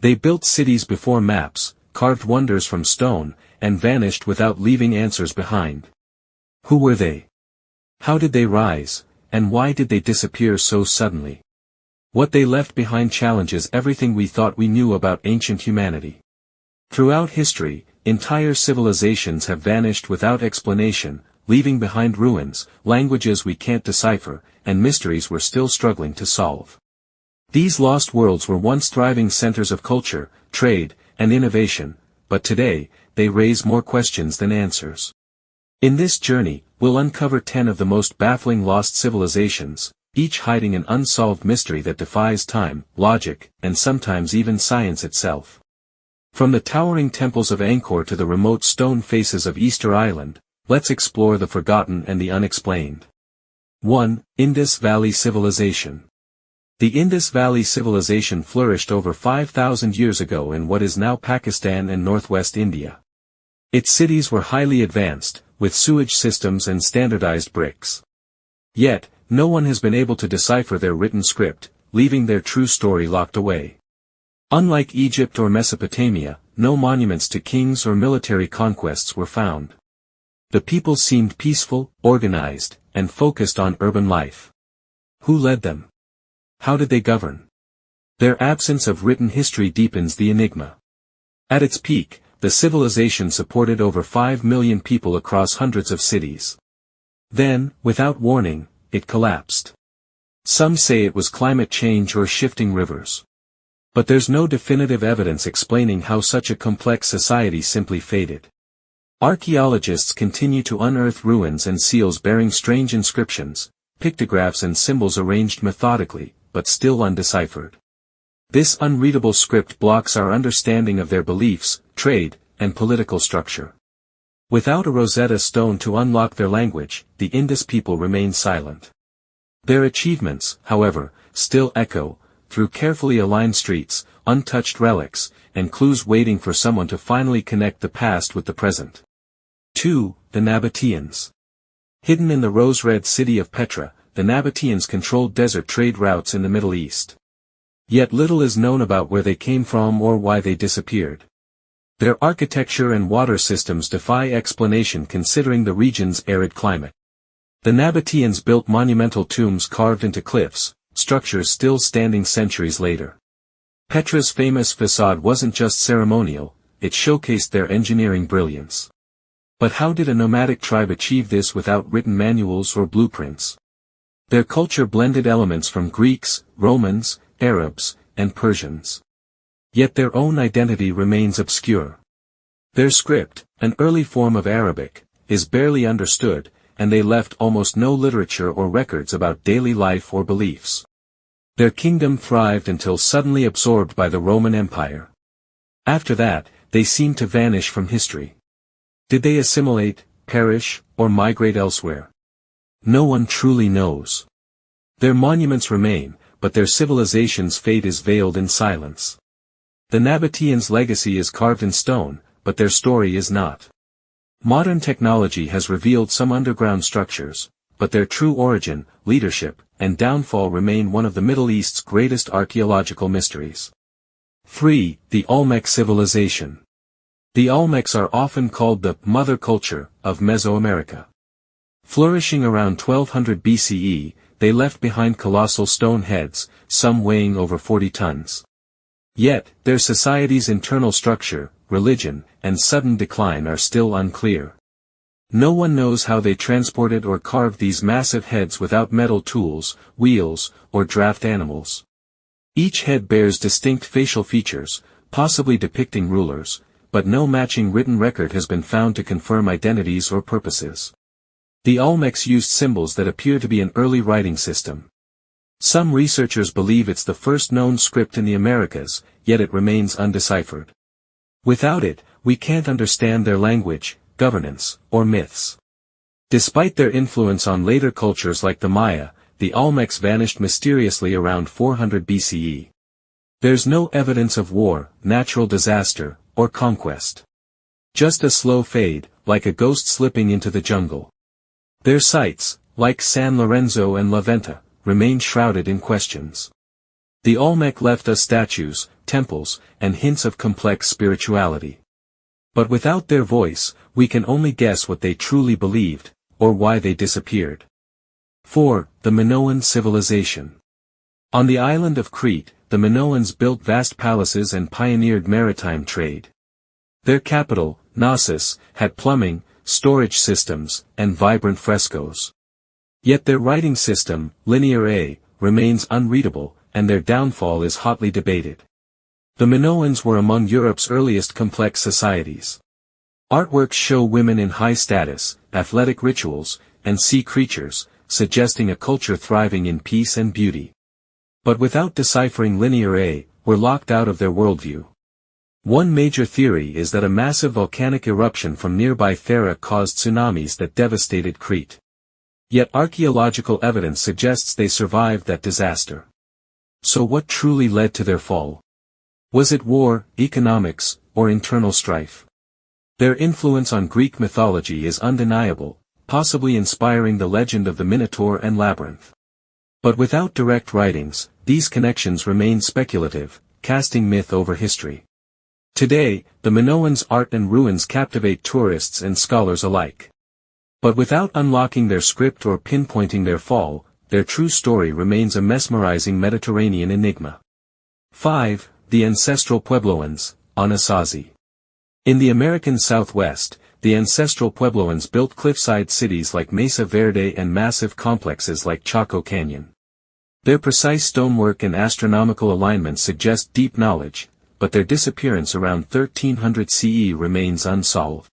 They built cities before maps, carved wonders from stone, and vanished without leaving answers behind. Who were they? How did they rise, and why did they disappear so suddenly? What they left behind challenges everything we thought we knew about ancient humanity. Throughout history, entire civilizations have vanished without explanation, leaving behind ruins, languages we can't decipher, and mysteries we're still struggling to solve. These lost worlds were once thriving centers of culture, trade, and innovation, but today, they raise more questions than answers. In this journey, we'll uncover 10 of the most baffling lost civilizations, each hiding an unsolved mystery that defies time, logic, and sometimes even science itself. From the towering temples of Angkor to the remote stone faces of Easter Island, let's explore the forgotten and the unexplained. 1. Indus Valley Civilization. The Indus Valley Civilization flourished over 5,000 years ago in what is now Pakistan and northwest India. Its cities were highly advanced, with sewage systems and standardized bricks. Yet, no one has been able to decipher their written script, leaving their true story locked away. Unlike Egypt or Mesopotamia, no monuments to kings or military conquests were found. The people seemed peaceful, organized, and focused on urban life. Who led them? How did they govern? Their absence of written history deepens the enigma. At its peak, the civilization supported over 5 million people across hundreds of cities. Then, without warning, it collapsed. Some say it was climate change or shifting rivers. But there's no definitive evidence explaining how such a complex society simply faded. Archaeologists continue to unearth ruins and seals bearing strange inscriptions, pictographs and symbols arranged methodically, but still undeciphered. This unreadable script blocks our understanding of their beliefs, trade, and political structure. Without a Rosetta Stone to unlock their language, the Indus people remain silent. Their achievements, however, still echo, through carefully aligned streets, untouched relics, and clues waiting for someone to finally connect the past with the present. 2. The Nabateans. Hidden in the rose-red city of Petra, the Nabateans controlled desert trade routes in the Middle East. Yet little is known about where they came from or why they disappeared. Their architecture and water systems defy explanation considering the region's arid climate. The Nabateans built monumental tombs carved into cliffs, structures still standing centuries later. Petra's famous facade wasn't just ceremonial, it showcased their engineering brilliance. But how did a nomadic tribe achieve this without written manuals or blueprints? Their culture blended elements from Greeks, Romans, Arabs, and Persians. Yet their own identity remains obscure. Their script, an early form of Arabic, is barely understood, and they left almost no literature or records about daily life or beliefs. Their kingdom thrived until suddenly absorbed by the Roman Empire. After that, they seemed to vanish from history. Did they assimilate, perish, or migrate elsewhere? No one truly knows. Their monuments remain, but their civilization's fate is veiled in silence. The Nabateans' legacy is carved in stone, but their story is not. Modern technology has revealed some underground structures, but their true origin, leadership, and downfall remain one of the Middle East's greatest archaeological mysteries. 3. The Olmec Civilization. The Olmecs are often called the mother culture of Mesoamerica. Flourishing around 1200 BCE, they left behind colossal stone heads, some weighing over 40 tons. Yet, their society's internal structure, religion, and sudden decline are still unclear. No one knows how they transported or carved these massive heads without metal tools, wheels, or draft animals. Each head bears distinct facial features, possibly depicting rulers, but no matching written record has been found to confirm identities or purposes. The Olmecs used symbols that appear to be an early writing system. Some researchers believe it's the first known script in the Americas, yet it remains undeciphered. Without it, we can't understand their language, governance, or myths. Despite their influence on later cultures like the Maya, the Olmecs vanished mysteriously around 400 BCE. There's no evidence of war, natural disaster, or conquest. Just a slow fade, like a ghost slipping into the jungle. Their sites, like San Lorenzo and La Venta, remain shrouded in questions. The Olmec left us statues, temples, and hints of complex spirituality. But without their voice, we can only guess what they truly believed, or why they disappeared. 4. The Minoan Civilization. On the island of Crete, the Minoans built vast palaces and pioneered maritime trade. Their capital, Knossos, had plumbing, storage systems, and vibrant frescoes. Yet their writing system, Linear A, remains unreadable, and their downfall is hotly debated. The Minoans were among Europe's earliest complex societies. Artworks show women in high status, athletic rituals, and sea creatures, suggesting a culture thriving in peace and beauty. But without deciphering Linear A, we're locked out of their worldview. One major theory is that a massive volcanic eruption from nearby Thera caused tsunamis that devastated Crete. Yet archaeological evidence suggests they survived that disaster. So what truly led to their fall? Was it war, economics, or internal strife? Their influence on Greek mythology is undeniable, possibly inspiring the legend of the Minotaur and Labyrinth. But without direct writings, these connections remain speculative, casting myth over history. Today, the Minoans' art and ruins captivate tourists and scholars alike. But without unlocking their script or pinpointing their fall, their true story remains a mesmerizing Mediterranean enigma. 5. The Ancestral Puebloans, Anasazi. In the American Southwest, the Ancestral Puebloans built cliffside cities like Mesa Verde and massive complexes like Chaco Canyon. Their precise stonework and astronomical alignment suggest deep knowledge, but their disappearance around 1300 CE remains unsolved.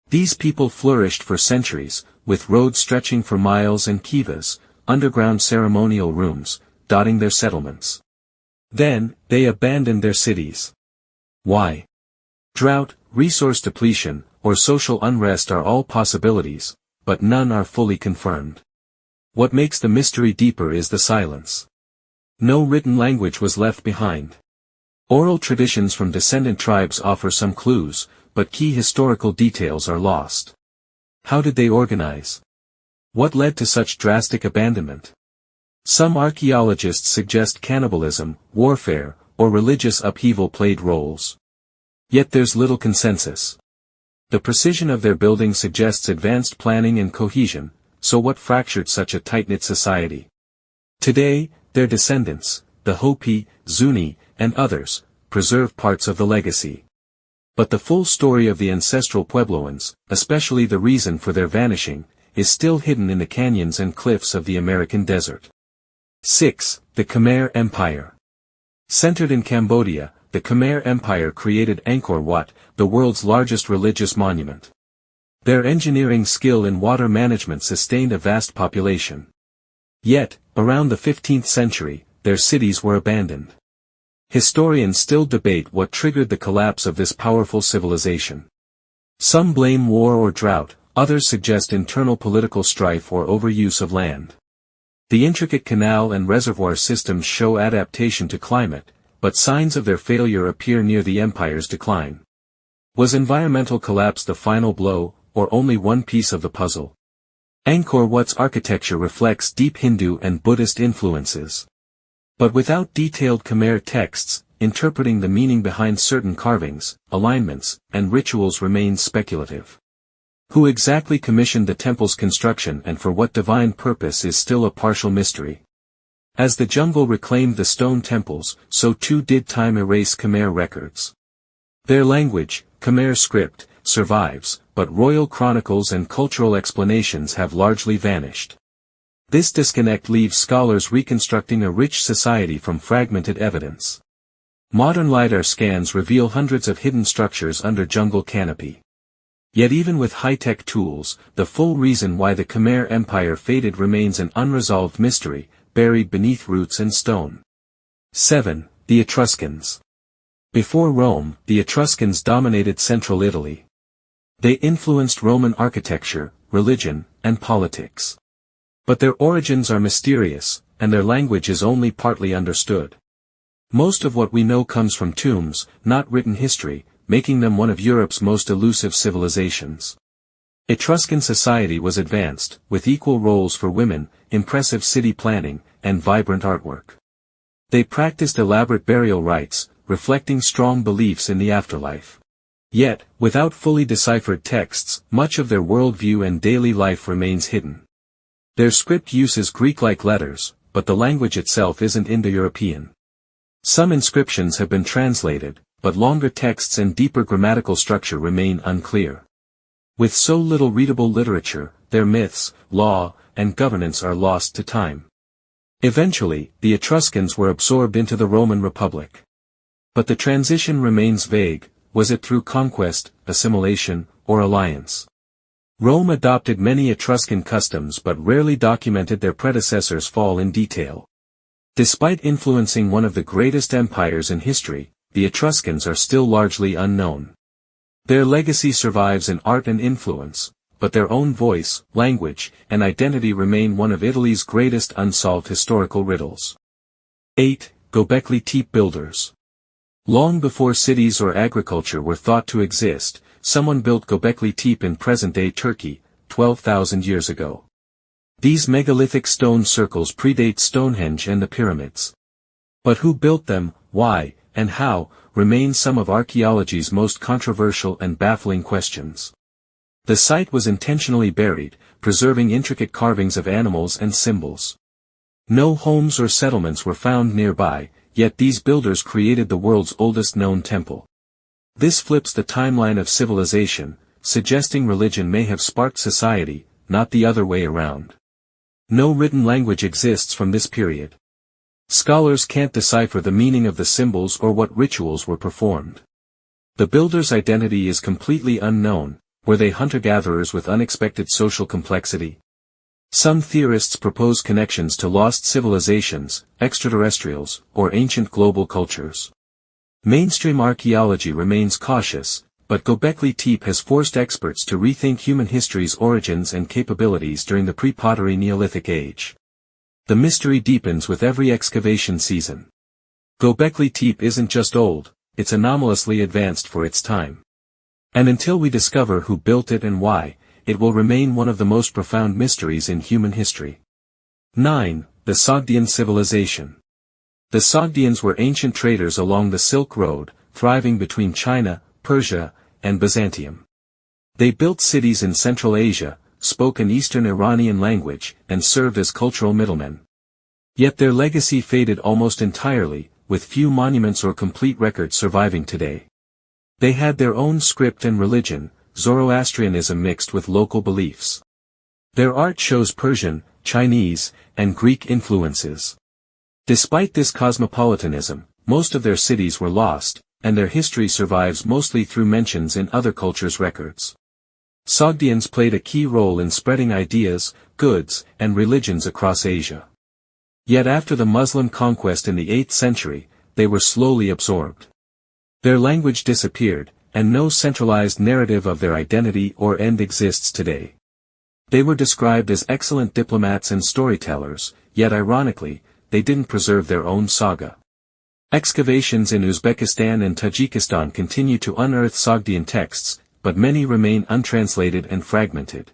These people flourished for centuries, with roads stretching for miles and kivas, underground ceremonial rooms, dotting their settlements. Then, they abandoned their cities. Why? Drought, resource depletion, or social unrest are all possibilities, but none are fully confirmed. What makes the mystery deeper is the silence. No written language was left behind. Oral traditions from descendant tribes offer some clues, but key historical details are lost. How did they organize? What led to such drastic abandonment? Some archaeologists suggest cannibalism, warfare, or religious upheaval played roles. Yet there's little consensus. The precision of their building suggests advanced planning and cohesion, so what fractured such a tight-knit society? Today, their descendants, the Hopi, Zuni, and others, preserve parts of the legacy. But the full story of the ancestral Puebloans, especially the reason for their vanishing, is still hidden in the canyons and cliffs of the American desert. 6. The Khmer Empire. Centered in Cambodia, the Khmer Empire created Angkor Wat, the world's largest religious monument. Their engineering skill in water management sustained a vast population. Yet, around the 15th century, their cities were abandoned. Historians still debate what triggered the collapse of this powerful civilization. Some blame war or drought, others suggest internal political strife or overuse of land. The intricate canal and reservoir systems show adaptation to climate, but signs of their failure appear near the empire's decline. Was environmental collapse the final blow, or only one piece of the puzzle? Angkor Wat's architecture reflects deep Hindu and Buddhist influences. But without detailed Khmer texts, interpreting the meaning behind certain carvings, alignments, and rituals remains speculative. Who exactly commissioned the temple's construction and for what divine purpose is still a partial mystery. As the jungle reclaimed the stone temples, so too did time erase Khmer records. Their language, Khmer script, survives, but royal chronicles and cultural explanations have largely vanished. This disconnect leaves scholars reconstructing a rich society from fragmented evidence. Modern LiDAR scans reveal hundreds of hidden structures under jungle canopy. Yet even with high-tech tools, the full reason why the Khmer Empire faded remains an unresolved mystery, buried beneath roots and stone. 7. The Etruscans. Before Rome, the Etruscans dominated central Italy. They influenced Roman architecture, religion, and politics. But their origins are mysterious, and their language is only partly understood. Most of what we know comes from tombs, not written history, making them one of Europe's most elusive civilizations. Etruscan society was advanced, with equal roles for women, impressive city planning, and vibrant artwork. They practiced elaborate burial rites, reflecting strong beliefs in the afterlife. Yet, without fully deciphered texts, much of their worldview and daily life remains hidden. Their script uses Greek-like letters, but the language itself isn't Indo-European. Some inscriptions have been translated, but longer texts and deeper grammatical structure remain unclear. With so little readable literature, their myths, law, and governance are lost to time. Eventually, the Etruscans were absorbed into the Roman Republic. But the transition remains vague. Was it through conquest, assimilation, or alliance? Rome adopted many Etruscan customs but rarely documented their predecessors' fall in detail. Despite influencing one of the greatest empires in history, the Etruscans are still largely unknown. Their legacy survives in art and influence, but their own voice, language, and identity remain one of Italy's greatest unsolved historical riddles. 8. Göbekli Tepe builders. Long before cities or agriculture were thought to exist, someone built Göbekli Tepe in present-day Turkey, 12,000 years ago. These megalithic stone circles predate Stonehenge and the pyramids. But who built them, why, and how, remain some of archaeology's most controversial and baffling questions. The site was intentionally buried, preserving intricate carvings of animals and symbols. No homes or settlements were found nearby, yet these builders created the world's oldest known temple. This flips the timeline of civilization, suggesting religion may have sparked society, not the other way around. No written language exists from this period. Scholars can't decipher the meaning of the symbols or what rituals were performed. The builder's identity is completely unknown. Were they hunter-gatherers with unexpected social complexity? Some theorists propose connections to lost civilizations, extraterrestrials, or ancient global cultures. Mainstream archaeology remains cautious, but Göbekli Tepe has forced experts to rethink human history's origins and capabilities during the pre-pottery Neolithic age. The mystery deepens with every excavation season. Göbekli Tepe isn't just old, it's anomalously advanced for its time. And until we discover who built it and why, it will remain one of the most profound mysteries in human history. 9. The Sogdian Civilization. The Sogdians were ancient traders along the Silk Road, thriving between China, Persia, and Byzantium. They built cities in Central Asia, spoke an Eastern Iranian language, and served as cultural middlemen. Yet their legacy faded almost entirely, with few monuments or complete records surviving today. They had their own script and religion, Zoroastrianism mixed with local beliefs. Their art shows Persian, Chinese, and Greek influences. Despite this cosmopolitanism, most of their cities were lost, and their history survives mostly through mentions in other cultures' records. Sogdians played a key role in spreading ideas, goods, and religions across Asia. Yet after the Muslim conquest in the 8th century, they were slowly absorbed. Their language disappeared, and no centralized narrative of their identity or end exists today. They were described as excellent diplomats and storytellers, yet ironically, they didn't preserve their own saga. Excavations in Uzbekistan and Tajikistan continue to unearth Sogdian texts, but many remain untranslated and fragmented.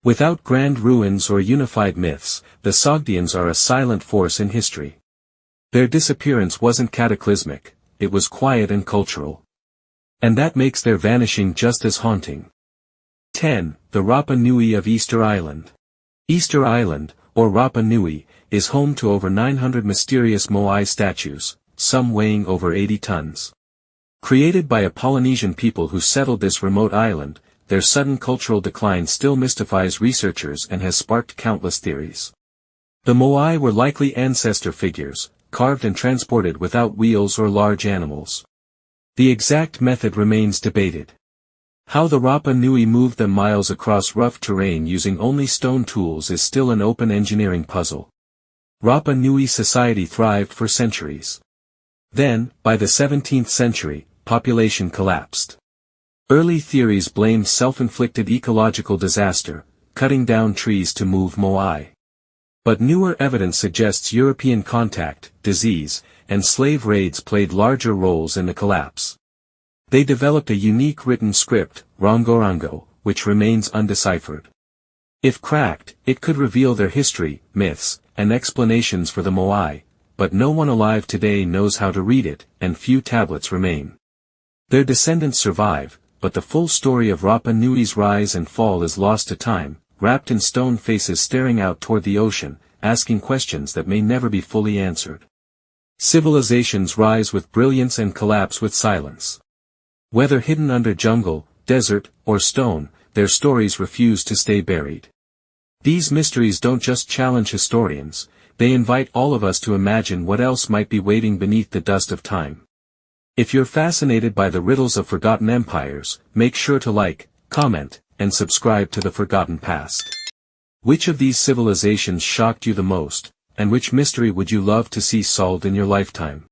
Without grand ruins or unified myths, the Sogdians are a silent force in history. Their disappearance wasn't cataclysmic, it was quiet and cultural. And that makes their vanishing just as haunting. 10. The Rapa Nui of Easter Island. Easter Island, or Rapa Nui, is home to over 900 mysterious Moai statues, some weighing over 80 tons. Created by a Polynesian people who settled this remote island, their sudden cultural decline still mystifies researchers and has sparked countless theories. The Moai were likely ancestor figures, carved and transported without wheels or large animals. The exact method remains debated. How the Rapa Nui moved them miles across rough terrain using only stone tools is still an open engineering puzzle. Rapa Nui society thrived for centuries. Then, by the 17th century, population collapsed. Early theories blamed self-inflicted ecological disaster, cutting down trees to move Moai. But newer evidence suggests European contact, disease, and slave raids played larger roles in the collapse. They developed a unique written script, Rongorongo, which remains undeciphered. If cracked, it could reveal their history, myths, and explanations for the Moai, but no one alive today knows how to read it, and few tablets remain. Their descendants survive, but the full story of Rapa Nui's rise and fall is lost to time, wrapped in stone faces staring out toward the ocean, asking questions that may never be fully answered. Civilizations rise with brilliance and collapse with silence. Whether hidden under jungle, desert, or stone, their stories refuse to stay buried. These mysteries don't just challenge historians, they invite all of us to imagine what else might be waiting beneath the dust of time. If you're fascinated by the riddles of forgotten empires, make sure to like, comment, and subscribe to The Forgotten Past. Which of these civilizations shocked you the most, and which mystery would you love to see solved in your lifetime?